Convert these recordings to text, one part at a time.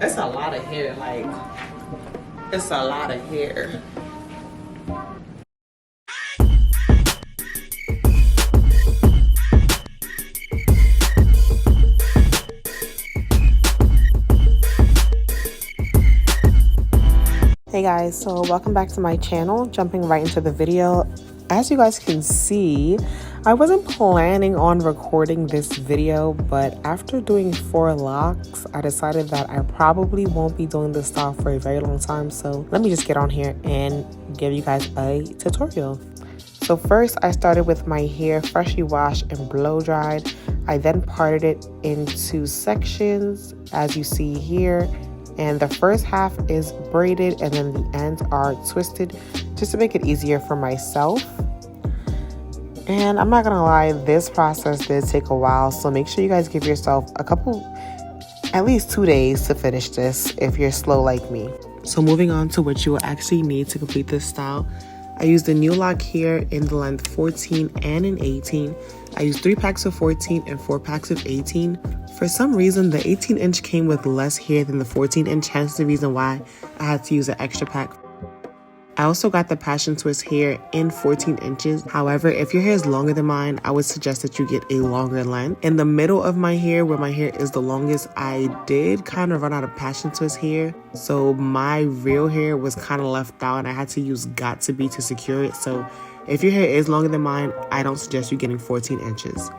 It's a lot of hair, like, it's a lot of hair. Hey guys, so welcome back to my channel. Jumping right into the video. As you guys can see, I wasn't planning on recording this video, but after doing 4 locks, I decided that I probably won't be doing this style for a very long time. So let me just get on here and give you guys a tutorial. So first, I started with my hair freshly washed and blow dried. I then parted it into sections, as you see here. And the first half is braided and then the ends are twisted just to make it easier for myself. And I'm not gonna lie, this process did take a while, so make sure you guys give yourself at least 2 days to finish this if you're slow like me. So moving on to what you will actually need to complete this style. I used a new lock here in the length 14 and an 18. I used 3 packs of 14 and 4 packs of 18. For some reason, the 18 inch came with less hair than the 14 inch, hence the reason why I had to use an extra pack. I also got the passion twist hair in 14 inches. However, if your hair is longer than mine, I would suggest that you get a longer length. In the middle of my hair, where my hair is the longest, I did kind of run out of passion twist hair. So my real hair was kind of left out and I had to use Got To Be to secure it. So if your hair is longer than mine, I don't suggest you getting 14 inches.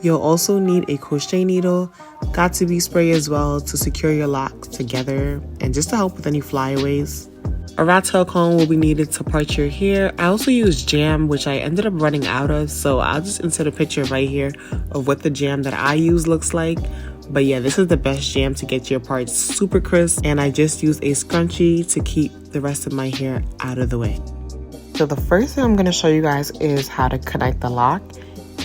You'll also need a crochet needle, Got To Be spray as well to secure your locks together and just to help with any flyaways. A Rattail Comb will be needed to part your hair. I also used jam, which I ended up running out of, so I'll just insert a picture right here of what the jam that I use looks like. But yeah, this is the best jam to get your parts super crisp, and I just used a scrunchie to keep the rest of my hair out of the way. So the first thing I'm going to show you guys is how to connect the lock.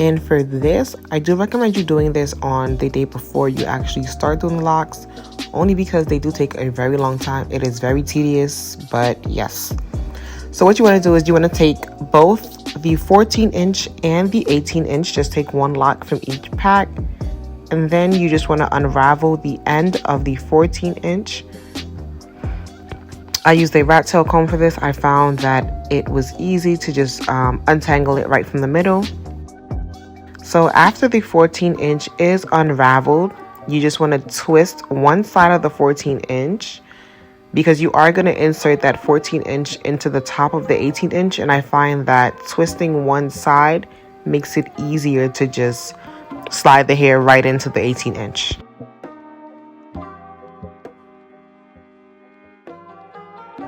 And for this, I do recommend you doing this on the day before you actually start doing the locks, only because they do take a very long time. It is very tedious, but yes. So what you want to do is you want to take both the 14 inch and the 18 inch, just take 1 lock from each pack, and then you just want to unravel the end of the 14 inch. I used a Rattail Comb for this. I found that it was easy to just untangle it right from the middle. So after the 14 inch is unraveled, you just want to twist one side of the 14 inch because you are going to insert that 14 inch into the top of the 18 inch. And I find that twisting one side makes it easier to just slide the hair right into the 18 inch.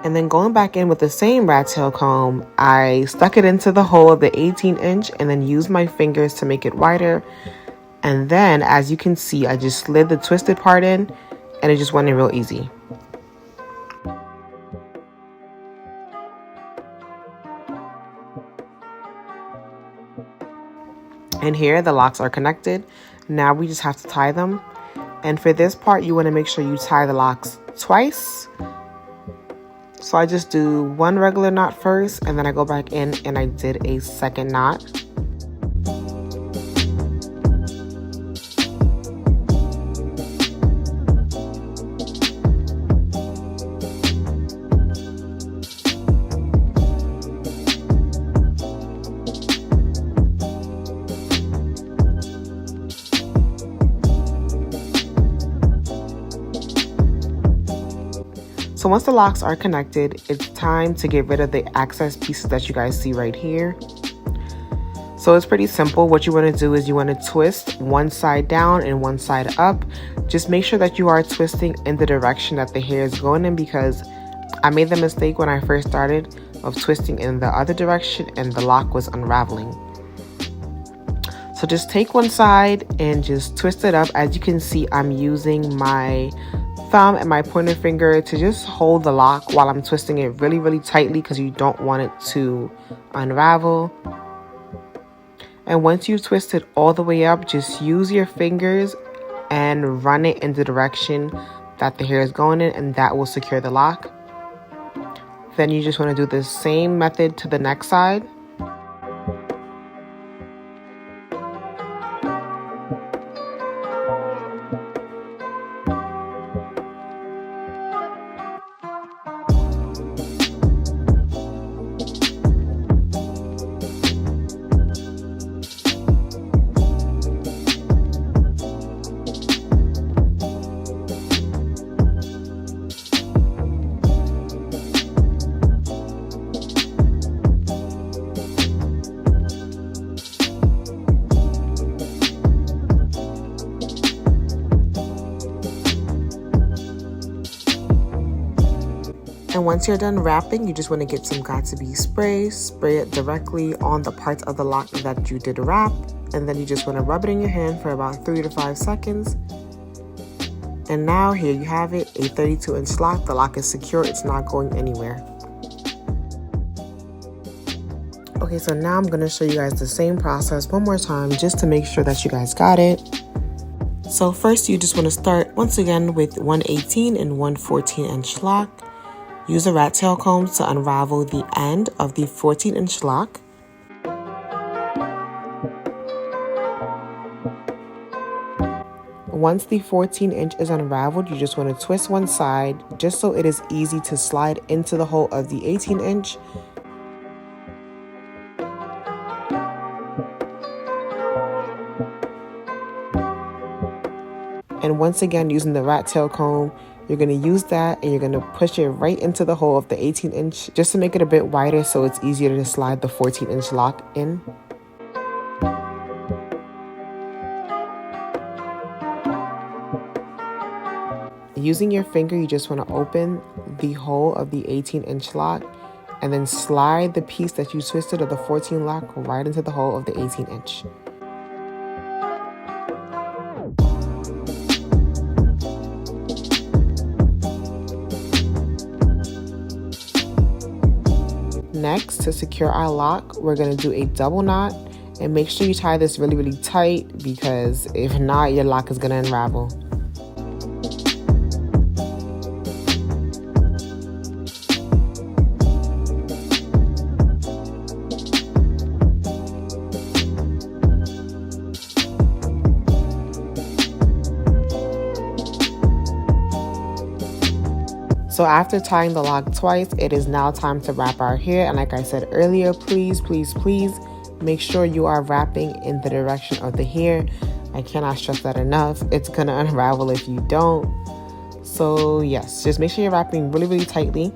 And then going back in with the same Rattail Comb, I stuck it into the hole of the 18 inch and then used my fingers to make it wider. And then, as you can see, I just slid the twisted part in and it just went in real easy. And here the locks are connected. Now we just have to tie them. And for this part, you want to make sure you tie the locks twice. So I just do 1 regular knot first, and then I go back in and I did a second knot. So once the locks are connected, it's time to get rid of the excess pieces that you guys see right here. So it's pretty simple. What you want to do is you want to twist one side down and one side up. Just make sure that you are twisting in the direction that the hair is going in, because I made the mistake when I first started of twisting in the other direction and the lock was unraveling. So just take one side and just twist it up. As you can see, I'm using my thumb and my pointer finger to just hold the lock while I'm twisting it really, really tightly because you don't want it to unravel. And once you twist it all the way up, just use your fingers and run it in the direction that the hair is going in, and that will secure the lock. Then you just want to do the same method to the next side. once you're done wrapping, you just want to get some Got2b spray, spray it directly on the parts of the lock that you did wrap, and then you just want to rub it in your hand for about 3 to 5 seconds. And now here you have it, a 32-inch lock. The lock is secure, it's not going anywhere. Okay, so now I'm going to show you guys the same process one more time just to make sure that you guys got it. So first you just want to start once again with 118 and 114-inch lock. Use a Rattail Comb to unravel the end of the 14-inch lock. Once the 14-inch is unraveled, you just want to twist one side just so it is easy to slide into the hole of the 18-inch. And once again, using the Rattail Comb, you're going to use that and you're going to push it right into the hole of the 18-inch just to make it a bit wider so it's easier to slide the 14-inch lock in. Using your finger, you just want to open the hole of the 18-inch lock and then slide the piece that you twisted of the 14 lock right into the hole of the 18-inch. Next, to secure our lock, we're going to do a double knot, and make sure you tie this really tight, because if not, your lock is going to unravel. So after tying the lock twice, it is now time to wrap our hair. And like I said earlier, please make sure you are wrapping in the direction of the hair. I cannot stress that enough. It's gonna unravel if you don't. So yes, just make sure you're wrapping really tightly.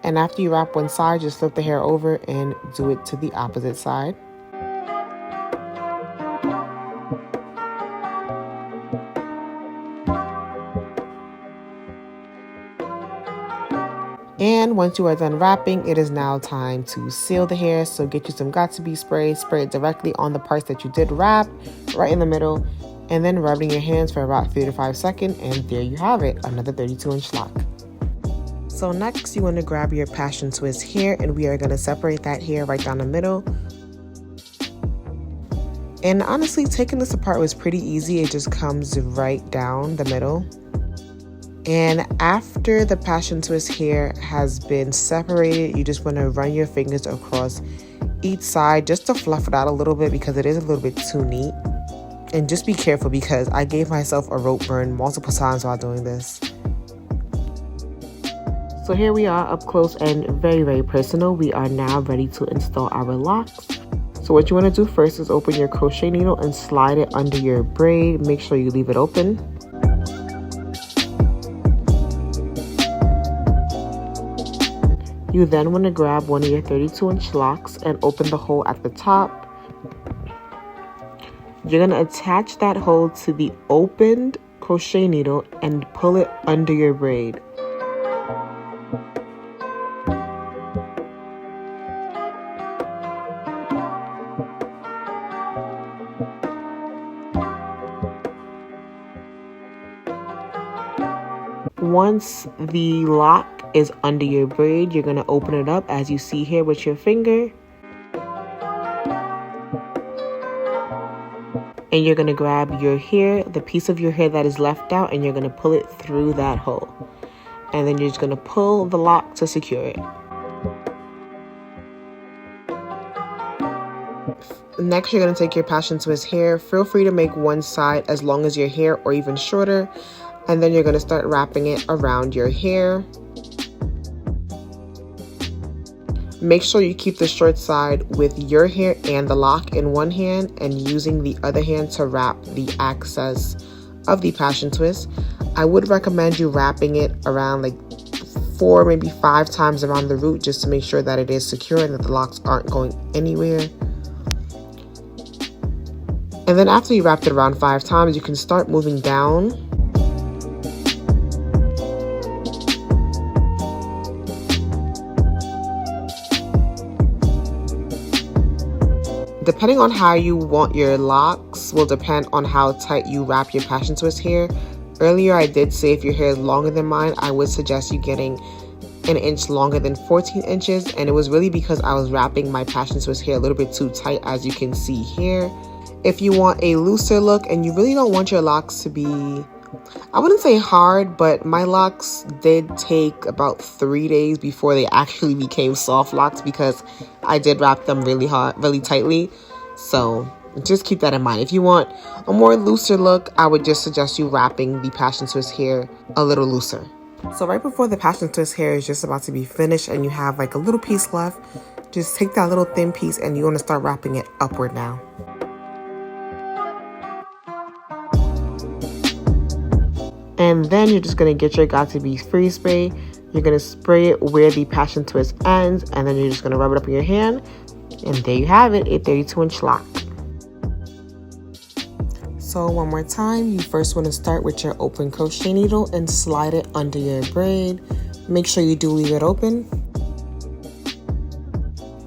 And after you wrap one side, just flip the hair over and do it to the opposite side. And once you are done wrapping, it is now time to seal the hair. So get you some Got2b spray, spray it directly on the parts that you did wrap, right in the middle, and then rub it in your hands for about 3 to 5 seconds, and there you have it, another 32-inch lock. So next, you want to grab your passion twist hair, and we are going to separate that hair right down the middle. And honestly, taking this apart was pretty easy. It just comes right down the middle. And after the passion twist hair has been separated, you just want to run your fingers across each side just to fluff it out a little bit, because it is a little bit too neat. And just be careful, because I gave myself a rope burn multiple times while doing this. So here we are, up close and very personal. We are now ready to install our locks. So what you want to do first is open your crochet needle and slide it under your braid. Make sure you leave it open. You then want to grab one of your 32-inch locks and open the hole at the top. You're going to attach that hole to the opened crochet needle and pull it under your braid. Once the lock is under your braid, you're going to open it up as you see here with your finger. And you're going to grab your hair, the piece of your hair that is left out, and you're going to pull it through that hole. And then you're just going to pull the lock to secure it. Next, you're going to take your passion twist hair. Feel free to make one side as long as your hair, or even shorter. And then you're going to start wrapping it around your hair. Make sure you keep the short side with your hair and the lock in one hand, and using the other hand to wrap the excess of the passion twist. I would recommend you wrapping it around like 4, maybe 5 times around the root just to make sure that it is secure and that the locks aren't going anywhere. And then after you wrapped it around 5 times, you can start moving down. Depending on how you want your locks will depend on how tight you wrap your passion twist hair. Earlier I did say if your hair is longer than mine, I would suggest you getting an inch longer than 14 inches. And it was really because I was wrapping my passion twist hair a little bit too tight, as you can see here. If you want a looser look and you really don't want your locks to be, I wouldn't say hard, but my locks did take about 3 days before they actually became soft locks because I did wrap them really hard, really tightly. So just keep that in mind. If you want a more looser look, I would just suggest you wrapping the passion twist hair a little looser. So right before the passion twist hair is just about to be finished and you have like a little piece left, just take that little thin piece and you want to start wrapping it upward now. And then you're just going to get your Got2b free spray. You're going to spray it where the passion twist ends, and then you're just going to rub it up in your hand. And there you have it, a 32-inch lock. So one more time, you first want to start with your open crochet needle and slide it under your braid. Make sure you do leave it open.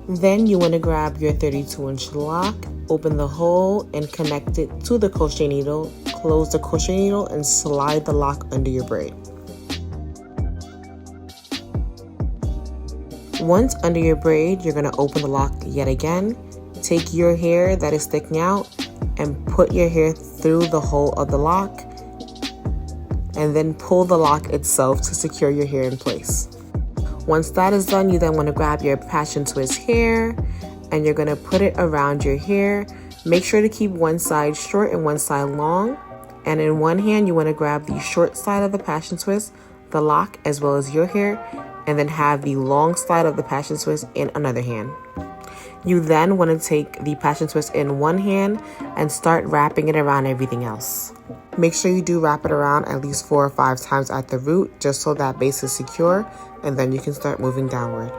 Then you want to grab your 32-inch lock, open the hole and connect it to the crochet needle. Close the crochet needle and slide the lock under your braid. Once under your braid, you're going to open the lock yet again. Take your hair that is sticking out and put your hair through the hole of the lock, and then pull the lock itself to secure your hair in place. Once that is done, you then want to grab your passion twist hair and you're going to put it around your hair. Make sure to keep one side short and one side long. And in one hand, you want to grab the short side of the passion twist, the lock, as well as your hair, and then have the long side of the passion twist in another hand. You then want to take the passion twist in one hand and start wrapping it around everything else. Make sure you do wrap it around at least 4 or 5 times at the root, just so that base is secure, and then you can start moving downward.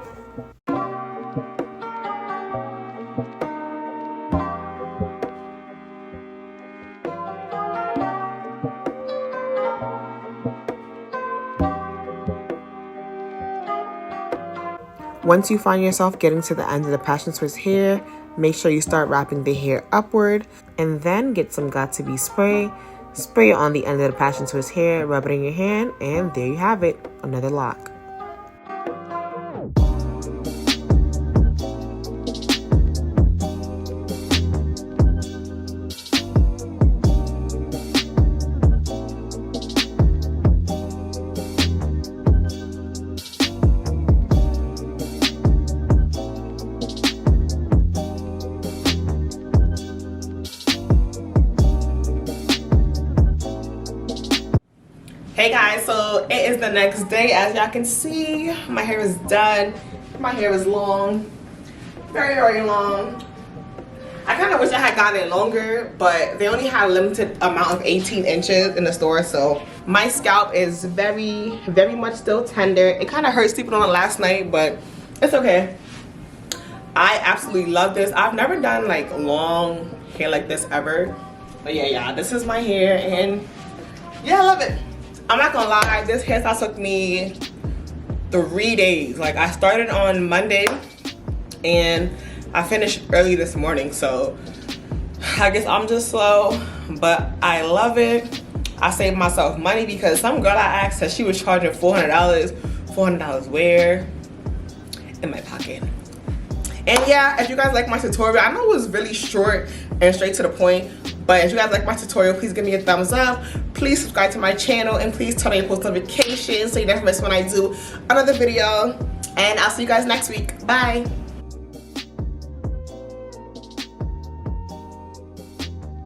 Once you find yourself getting to the end of the passion twist hair, make sure you start wrapping the hair upward, and then get some Got2b spray. Spray it on the end of the passion twist hair, rub it in your hand, and there you have it, another lock. Hey guys, so it is the next day. As y'all can see, my hair is done. My hair is long, very long. I kind of wish I had gotten it longer, but they only had a limited amount of 18 inches in the store, so my scalp is very much still tender. It kind of hurt sleeping on it last night, but it's okay. I absolutely love this. I've never done like long hair like this ever, but yeah, this is my hair, and yeah, I love it. I'm not gonna lie, this hairstyle took me 3 days. Like, I started on Monday and I finished early this morning, so I guess I'm just slow, but I love it. I saved myself money because some girl I asked said she was charging $400. $400 where? In my pocket. And yeah, if you guys like my tutorial, I know it was really short and straight to the point, but if you guys like my tutorial, please give me a thumbs up. Please subscribe to my channel and please turn on your post notifications so you never miss when I do another video. And I'll see you guys next week. Bye.